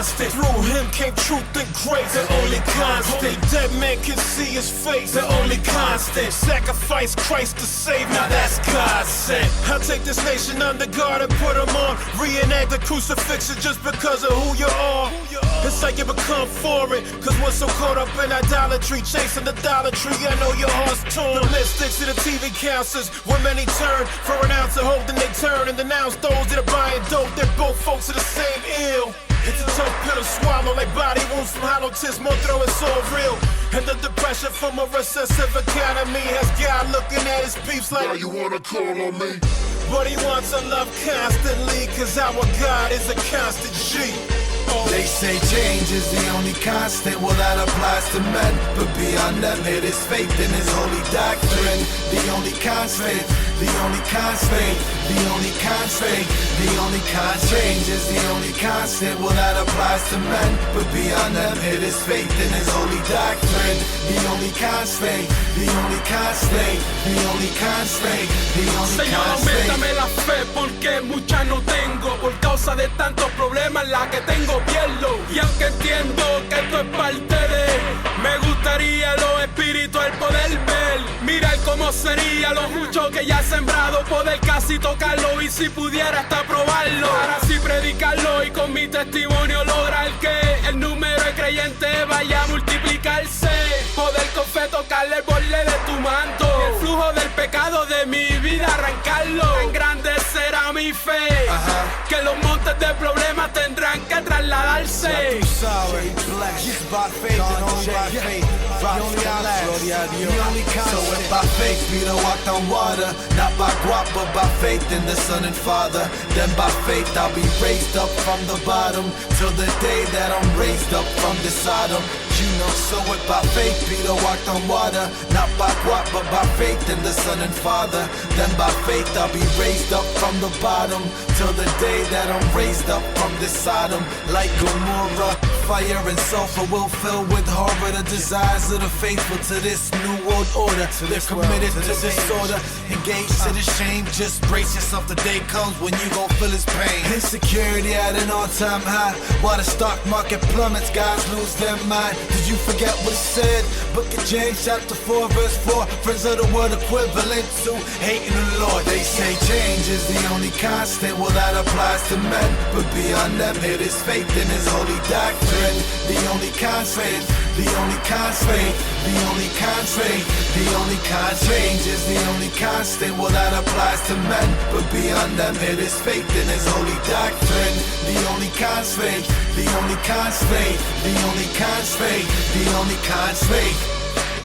constant. Through him came truth and grace, the only constant. Only dead man can see his face, the only constant. Sacrifice Christ to save, now that's God sent. I'll take this nation under guard and put them on. Reenact the crucifixion just because of who you are. It's like you become foreign, cause we're so caught up in idolatry, chasing the Dollar Tree. I know your heart's torn. The lipsticks to the TV counselors, where many turn for an ounce of hope, then they turn and denounce those that are buying dope. They're both folks of the same ill. It's a tough pill to swallow, like body wounds from hollow tips. Montreal is so real. And the depression from a recessive economy has God looking at his peeps like, now you wanna call on me? But he wants our love constantly, cause our God is a constant G. They say change is the only constant, well that applies to men. But beyond them it is faith in his holy doctrine. The only constant, the only constant, the only constant, the only constant. Change is the only constant, well that applies to men. But beyond them it is faith in his holy doctrine. The only constant, the only constant, the only constant, the only constant. Señor, aumentame la fe porque mucha no tengo. Por causa de tantos problemas la que tengo pierdo. Y aunque entiendo que esto es parte de, me gustaría lo espiritual poder ver. Mirar cómo sería lo mucho que ya he sembrado, poder casi tocarlo y si pudiera hasta probarlo. Para así predicarlo y con mi testimonio lograr que el número de creyentes vaya a multiplicarse. Poder con fe tocarle el borde de tu manto, y el flujo del pecado de mi vida arrancarlo. Tan grande será mi fe, que los montes de problemas tendrán que trasladarse. Ya tú sabes, it's by faith and only by faith. The only constant. So if by faith Peter walked on water, not by guap but by faith in the Son and Father, then by faith I'll be raised up from the bottom till the day that I'm raised up from the Sodom. You know, so if by faith Peter walked on water, not by guap but by faith in the Son and Father, then by faith I'll be raised up from the bottom till the day that I'm raised up from the Sodom. Like Gomorrah, fire and sulfur will fill with horror the desires of the faithful to this new world order. They're committed to disorder, engaged to the shame. Just brace yourself, the day comes when you gon' feel his pain. Insecurity at an all-time high, while the stock market plummets, guys lose their mind. Did you forget what it said? Book of James chapter 4 verse 4. Friends of the world equivalent to hating the Lord. They say change is the only constant, well that applies to men. But beyond them it is faith in his holy doctrine. The only constant, the only constant, the only constant, the only constant. Change is the only constant, well that applies to men. But beyond them it is faith in his holy doctrine. The only constant, the only constant, the only constant, the only constant.